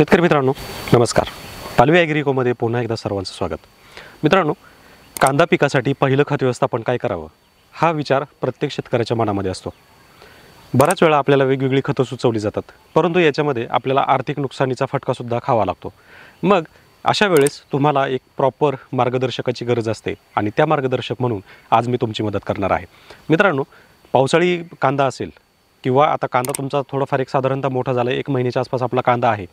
शेतकरी मित्रांनो नमस्कार. पालवी ॲग्रिकोमध्ये पुन्हा एकदा सर्वांचं स्वागत. मित्रांनो, कांदा पिकासाठी पहिलं खत व्यवस्थापन काय करावं हा विचार प्रत्येक शेतकऱ्याच्या मनामध्ये असतो. बऱ्याच वेळा आपल्याला वेगवेगळी खतं सुचवली जातात, परंतु याच्यामध्ये आपल्याला आर्थिक नुकसानीचा फटकासुद्धा खावा लागतो. मग अशा वेळेस तुम्हाला एक प्रॉपर मार्गदर्शकाची गरज असते आणि त्या मार्गदर्शक म्हणून आज मी तुमची मदत करणार आहे. मित्रांनो, पावसाळी कांदा असेल किंवा आता कांदा तुमचा थोडाफार एक साधारणतः मोठा झाला, 1 महिन्याच्या आसपास आपला कांदा आहे,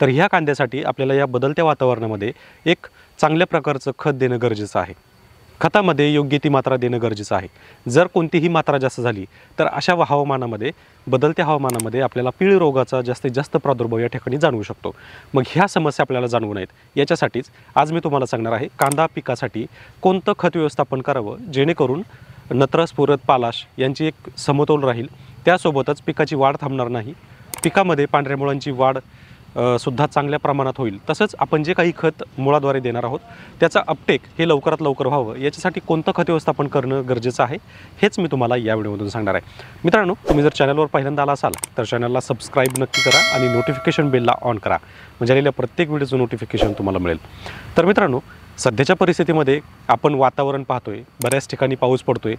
तर ह्या कांद्यासाठी आपल्याला या बदलत्या वातावरणामध्ये एक चांगल्या प्रकारचं खत देणं गरजेचं आहे. खतामध्ये योग्य ती मात्रा देणं गरजेचं आहे. जर कोणतीही मात्रा जास्त झाली तर अशा हवामानामध्ये, बदलत्या हवामानामध्ये आपल्याला पीळ रोगाचा जास्तीत जास्त प्रादुर्भाव या ठिकाणी जाणवू शकतो. मग ह्या समस्या आपल्याला जाणवू नयेत याच्यासाठीच आज मी तुम्हाला सांगणार आहे कांदा पिकासाठी कोणतं खत व्यवस्थापन करावं जेणेकरून नत्र, स्फुरद, पालाश यांची एक समतोल राहील. त्यासोबतच पिकाची वाढ थांबणार नाही, पिकामध्ये पांढऱ्या मुळांची वाढ सुद्धा चांगल्या प्रमाणात होईल. तसंच आपण जे काही खत मुळाद्वारे देणार आहोत त्याचा अपटेक हे लवकरात लवकर व्हावं याच्यासाठी कोणतं खत व्यवस्थापन करणं गरजेचं आहे हेच मी तुम्हाला या व्हिडिओमधून सांगणार आहे. मित्रांनो, तुम्ही जर चॅनलवर पहिल्यांदा आला असाल तर चॅनलला सबस्क्राईब नक्की करा आणि नोटिफिकेशन बेलला ऑन करा, म्हणजे आलेल्या प्रत्येक व्हिडिओचं नोटिफिकेशन तुम्हाला मिळेल. तर मित्रांनो, सध्याच्या परिस्थितीमध्ये आपण वातावरण पाहतोय, बऱ्याच ठिकाणी पाऊस पडतोय,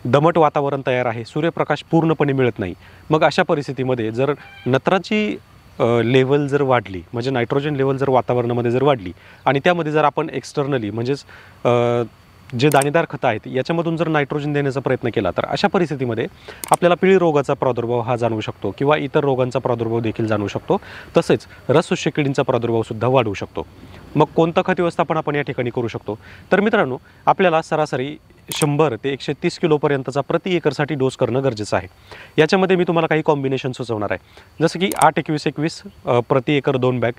दमट वातावरण तयार आहे, सूर्यप्रकाश पूर्णपणे मिळत नाही. मग अशा परिस्थितीमध्ये जर नत्राची लेवल जर वाढली, म्हणजे नायट्रोजन लेवल जर वातावरणामध्ये जर वाढली आणि त्यामध्ये जर आपण एक्सटर्नली म्हणजेच जे दाणेदार खतं आहेत याच्यामधून जर नायट्रोजन देण्याचा प्रयत्न केला तर अशा परिस्थितीमध्ये आपल्याला पिळी रोगाचा प्रादुर्भाव हा जाणवू शकतो किंवा इतर रोगांचा प्रादुर्भाव देखील जाणवू शकतो. तसेच रसशोषक किडींचा प्रादुर्भावसुद्धा वाढवू शकतो. मग कोणतं खत व्यवस्थापन आपण या ठिकाणी करू शकतो? तर मित्रांनो, आपल्याला सरासरी 100 ते 130 किलोपर्यंतचा प्रति एकरसाठी डोस करणं गरजेचं आहे. याच्यामध्ये मी तुम्हाला काही कॉम्बिनेशन सुचवणार आहे, जसं की 8-21-21 प्रति एकर 2 बॅग,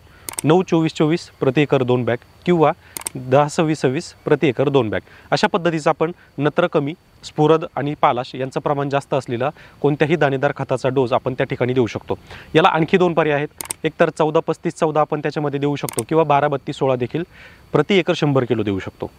9-24-24 प्रति एकर 2 बॅग किंवा 10-26-26 प्रति एकर 2 बॅग. अशा पद्धतीचं आपण नत्र कमी, स्फुरद आणि पालाश यांचं प्रमाण जास्त असलेला कोणत्याही दाणेदार खताचा डोस आपण त्या ठिकाणी देऊ शकतो. याला आणखी 2 पर्याय आहेत. एक तर 14-35-14 आपण त्याच्यामध्ये देऊ शकतो किंवा 12-32-16 देखील प्रति एकर 100 किलो देऊ शकतो.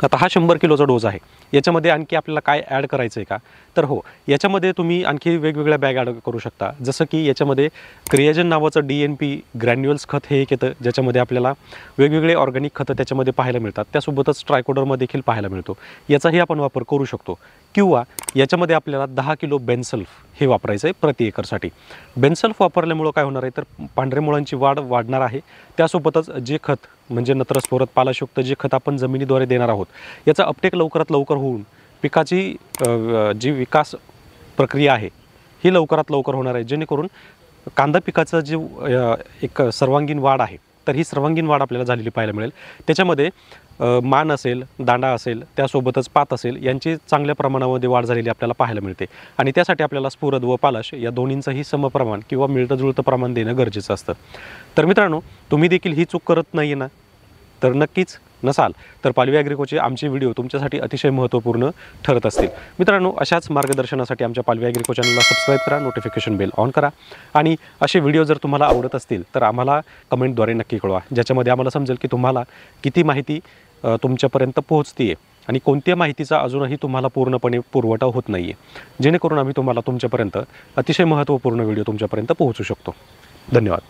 आता हा 100 किलोचा डोस आहे. याच्यामध्ये आणखी आपल्याला काय ॲड करायचं आहे का? तर हो, याच्यामध्ये तुम्ही आणखी वेगवेगळ्या बॅग ॲड करू शकता. जसं की याच्यामध्ये क्रिएजन नावाचं DNP ग्रॅन्युअल्स खत हे एक येतं, ज्याच्यामध्ये आपल्याला वेगवेगळे ऑर्गॅनिक खतं त्याच्यामध्ये पाहायला मिळतात. त्यासोबतच ट्रायकोडर्मा देखील पाहायला मिळतो. याचाही आपण वापर करू शकतो. किंवा याच्यामध्ये आपल्याला 10 किलो बेनसल्फ हे वापरायचं आहे प्रति एकरसाठी. बेनसल्फ वापरल्यामुळं काय होणार आहे तर पांढऱ्या मुळांची वाढ वाढणार आहे. त्यासोबतच जे खत म्हणजे नत्र, स्फुरद, पालाशयुक्त जे खत आपण जमिनीद्वारे देणार आहोत याचा अपटेक लवकरात लवकर होऊन पिकाची जी विकास प्रक्रिया आहे ही लवकरात लवकर होणार आहे, जेणेकरून कांदा पिकाचं जे एक सर्वांगीण वाढ आहे तर ही सर्वांगीण वाढ आपल्याला झालेली पाहायला मिळेल. त्याच्यामध्ये मान असेल, दांडा असेल, त्यासोबतच पात असेल यांची चांगल्या प्रमाणामध्ये वाढ झालेली आपल्याला पाहायला मिळते. आणि त्यासाठी आपल्याला स्फुरद व पालाश या दोन्हींचंही समप्रमाण किंवा मिळतं जुळतं प्रमाण देणं गरजेचं असतं. तर मित्रांनो, तुम्ही देखील ही चूक करत नाही ना? तर नक्कीच नसाल तर पालवी ॲग्रिकोचे आमचे व्हिडिओ तुमच्यासाठी अतिशय महत्त्वपूर्ण ठरत असतील. मित्रांनो, अशाच मार्गदर्शनासाठी आमच्या पालवी ॲग्रिको चॅनलला सबस्क्राईब करा, नोटिफिकेशन बेल ऑन करा आणि असे व्हिडिओ जर तुम्हाला आवडत असतील तर आम्हाला कमेंटद्वारे नक्की कळवा, ज्याच्यामध्ये आम्हाला समजेल की तुम्हाला किती माहिती तुमच्यापर्यंत पोहोचते आहे आणि कोणत्या माहितीचा अजूनही तुम्हाला पूर्णपणे पुरवठा होत नाही आहे, जेणेकरून आम्ही तुम्हाला तुमच्यापर्यंत अतिशय महत्त्वपूर्ण व्हिडिओ तुमच्यापर्यंत पोहोचू शकतो. धन्यवाद.